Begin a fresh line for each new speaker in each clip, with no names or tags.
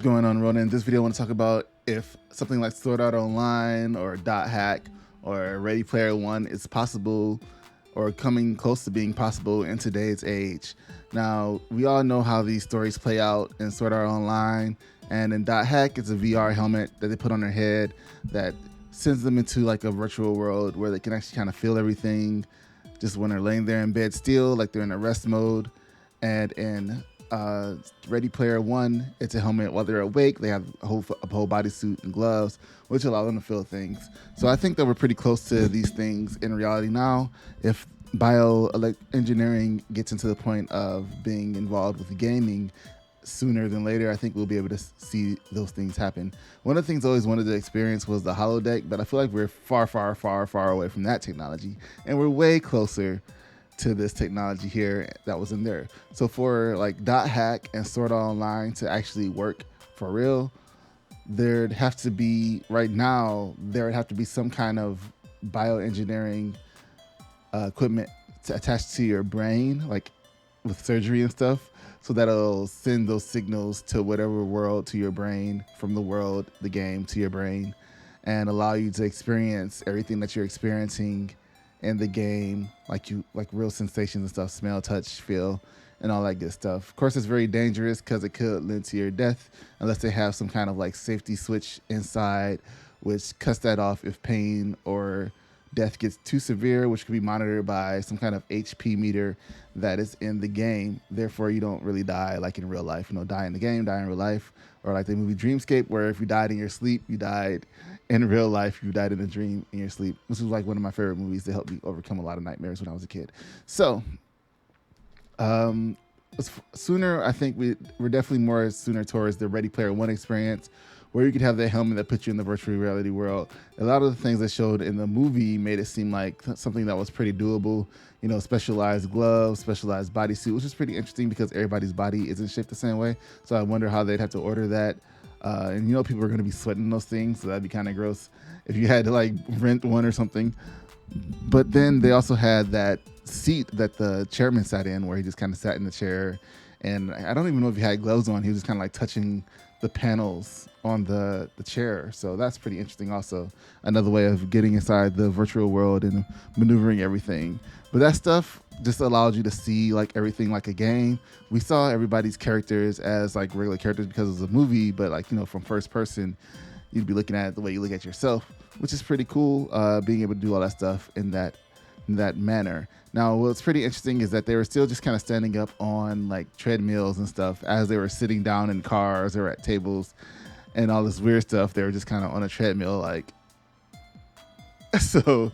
going on, Ronan? In this video, I want to talk about if something like Sword Art Online or Dot Hack or Ready Player One is possible or coming close to being possible in today's age. Now, we all know how these stories play out in Sword Art Online, and in Dot Hack, it's a VR helmet that they put on their head that sends them into like a virtual world where they can actually kind of feel everything just when they're laying there in bed still, like they're in a rest mode. And in Ready Player One, it's a helmet while they're awake. They have a whole bodysuit and gloves, which allow them to feel things. So I think that we're pretty close to these things in reality now. If bioengineering gets into the point of being involved with gaming sooner than later, I think we'll be able to see those things happen. One of the things I always wanted to experience was the holodeck, but I feel like we're far away from that technology, and we're way closer to this technology here that was in there. So for like Dot Hack and Sword Art Online to actually work for real, there'd have to be some kind of bioengineering equipment attached to your brain, like with surgery and stuff, so that'll send those signals to whatever world to your brain from the game to your brain, and allow you to experience everything that you're experiencing in the game, like real sensations and stuff, smell, touch, feel, and all that good stuff. Of course, it's very dangerous because it could lead to your death unless they have some kind of like safety switch inside, which cuts that off if pain or death gets too severe, which could be monitored by some kind of HP meter that is in the game. Therefore, you don't really die like in real life. Die in the game, die in real life. Or like the movie Dreamscape, where if you died in your sleep, you died in real life, you died in a dream in your sleep. This was like one of my favorite movies that helped me overcome a lot of nightmares when I was a kid. So, sooner, I think we're definitely more sooner towards the Ready Player One experience, where you could have that helmet that puts you in the virtual reality world. A lot of the things they showed in the movie made it seem like something that was pretty doable. Specialized gloves, specialized bodysuit, which is pretty interesting because everybody's body isn't shaped the same way. So I wonder how they'd have to order that. And people are going to be sweating those things, so that'd be kind of gross if you had to like rent one or something. But then they also had that seat that the chairman sat in, where he just kind of sat in the chair, and I don't even know if he had gloves on. He was just kind of like touching the panels on the chair. So that's pretty interesting also. Another way of getting inside the virtual world and maneuvering everything. But that stuff just allowed you to see like everything like a game. We saw everybody's characters as like regular characters because it was a movie, but like, from first person, you'd be looking at it the way you look at yourself, which is pretty cool, being able to do all that stuff in that manner. Now, what's pretty interesting is that they were still just kind of standing up on like treadmills and stuff as they were sitting down in cars or at tables and all this weird stuff. They were just kind of on a treadmill, like. So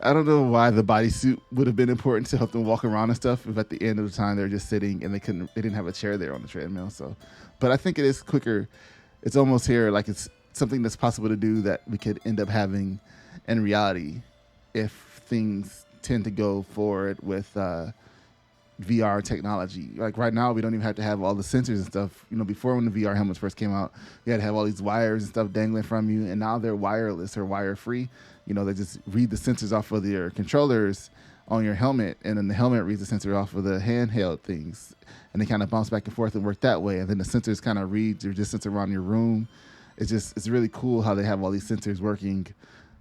I don't know why the bodysuit would have been important to help them walk around and stuff if at the end of the time they're just sitting and they didn't have a chair there on the treadmill. So, but I think it is quicker. It's almost here, like it's something that's possible to do that we could end up having in reality if things tend to go forward with VR technology. Like right now, we don't even have to have all the sensors and stuff. Before, when the VR helmets first came out, you had to have all these wires and stuff dangling from you, and now they're wireless or wire free. They just read the sensors off of your controllers on your helmet, and then the helmet reads the sensor off of the handheld things, and they kind of bounce back and forth and work that way. And then the sensors kind of read your distance around your room. It's really cool how they have all these sensors working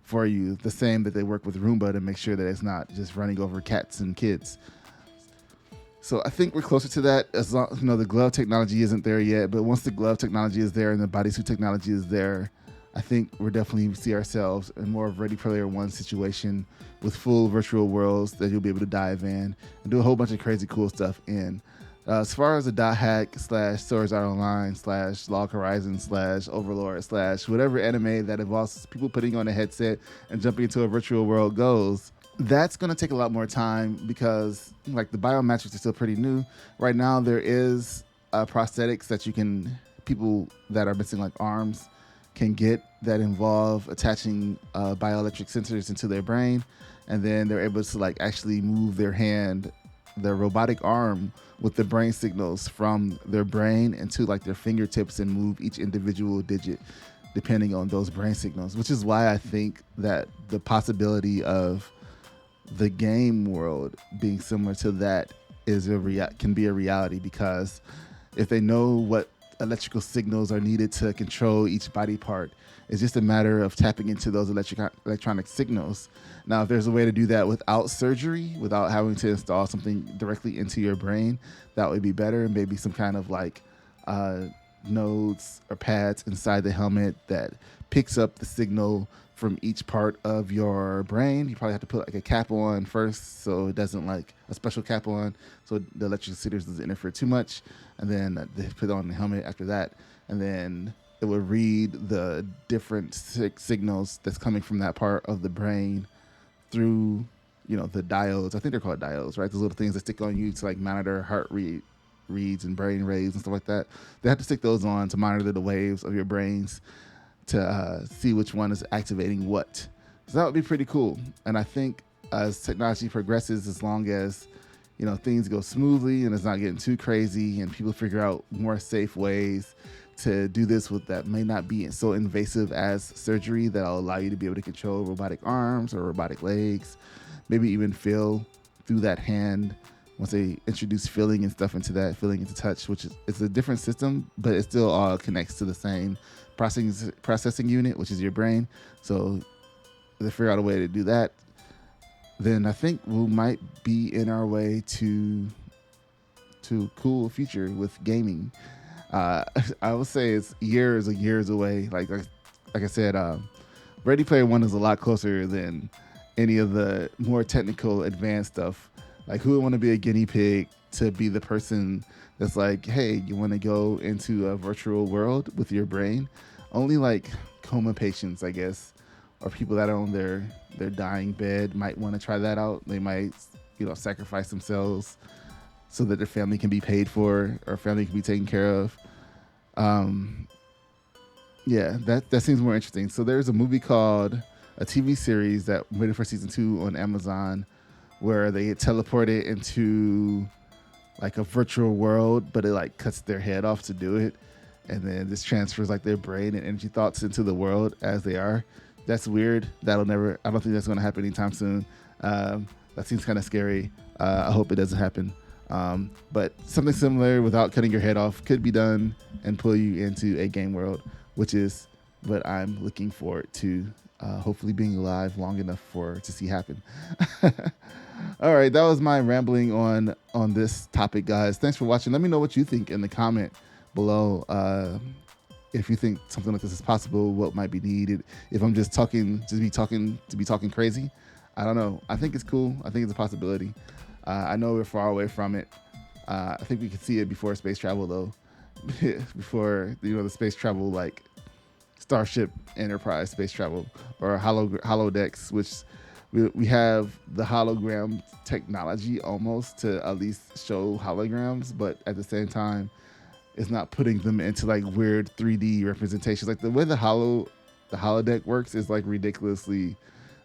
for you, the same that they work with Roomba to make sure that it's not just running over cats and kids. So I think we're closer to that. As long, the glove technology isn't there yet, but once the glove technology is there and the bodysuit technology is there, I think we're definitely see ourselves in more of Ready Player One situation with full virtual worlds that you'll be able to dive in and do a whole bunch of crazy cool stuff in. As far as the Dot Hack / Sword Art Online / Log Horizon / Overlord / whatever anime that involves people putting on a headset and jumping into a virtual world goes, that's going to take a lot more time because like the biometrics are still pretty new. Right now, there is prosthetics that people that are missing like arms can get that involve attaching bioelectric sensors into their brain, and then they're able to like actually move their robotic arm with the brain signals from their brain into like their fingertips and move each individual digit depending on those brain signals, which is why I think that the possibility of the game world being similar to that can be a reality, because if they know what electrical signals are needed to control each body part. It's just a matter of tapping into those electronic signals. Now, if there's a way to do that without surgery, without having to install something directly into your brain, that would be better. Maybe some kind of like nodes or pads inside the helmet that picks up the signal from each part of your brain. You probably have to put like a cap on first, so it doesn't, like a special cap on, so the electric signals doesn't interfere too much, and then they put on the helmet after that, and then it will read the different signals that's coming from that part of the brain through, the diodes. I think they're called diodes, right? Those little things that stick on you to like monitor heart reads and brain waves and stuff like that. They have to stick those on to monitor the waves of your brains to see which one is activating what. So that would be pretty cool. And I think as technology progresses, as long as things go smoothly and it's not getting too crazy, and people figure out more safe ways to do this with that may not be so invasive as surgery, that'll allow you to be able to control robotic arms or robotic legs, maybe even feel through that hand. Once they introduce feeling and stuff into that, feeling into touch, which is, it's a different system, but it still all connects to the same processing unit, which is your brain. So if they figure out a way to do that, then I think we might be in our way to a cool future with gaming. I would say it's years and years away. Like I said, Ready Player One is a lot closer than any of the more technical, advanced stuff. Like, who would want to be a guinea pig to be the person that's like, hey, you want to go into a virtual world with your brain? Only like coma patients, I guess, or people that are on their dying bed might want to try that out. They might, sacrifice themselves so that their family can be paid for or family can be taken care of. Yeah, that seems more interesting. So there's a TV series that waited for season 2 on Amazon, where they get teleported into like a virtual world, but it like cuts their head off to do it, and then this transfers like their brain and energy thoughts into the world as they are. That's weird. I don't think that's going to happen anytime soon. That seems kind of scary. I hope it doesn't happen. But something similar without cutting your head off could be done and pull you into a game world, which is what I'm looking forward to. Hopefully being alive long enough to see happen. All right, that was my rambling on this topic, guys. Thanks for watching. Let me know what you think in the comment below. If you think something like this is possible, what might be needed. If I'm just talking crazy, I don't know. I think it's cool. I think it's a possibility. I know we're far away from it. I think we could see it before space travel, though. Before the space travel, like Starship Enterprise space travel, or holodecks, which we have the hologram technology almost to at least show holograms, but at the same time, it's not putting them into like weird 3D representations. Like the way the holodeck works is like ridiculously,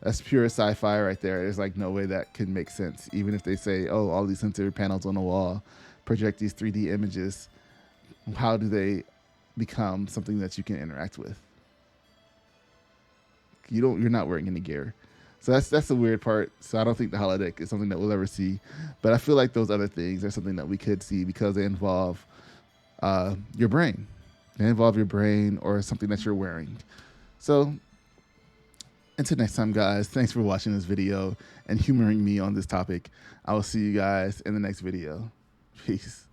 that's pure sci-fi right there. There's like no way that can make sense. Even if they say, oh, all these sensory panels on the wall project these 3D images, how do they become something that you can interact with? You're not wearing any gear. So that's the weird part. So I don't think the holodeck is something that we'll ever see. But I feel like those other things are something that we could see because they involve your brain. They involve your brain or something that you're wearing. So until next time, guys, thanks for watching this video and humoring me on this topic. I will see you guys in the next video. Peace.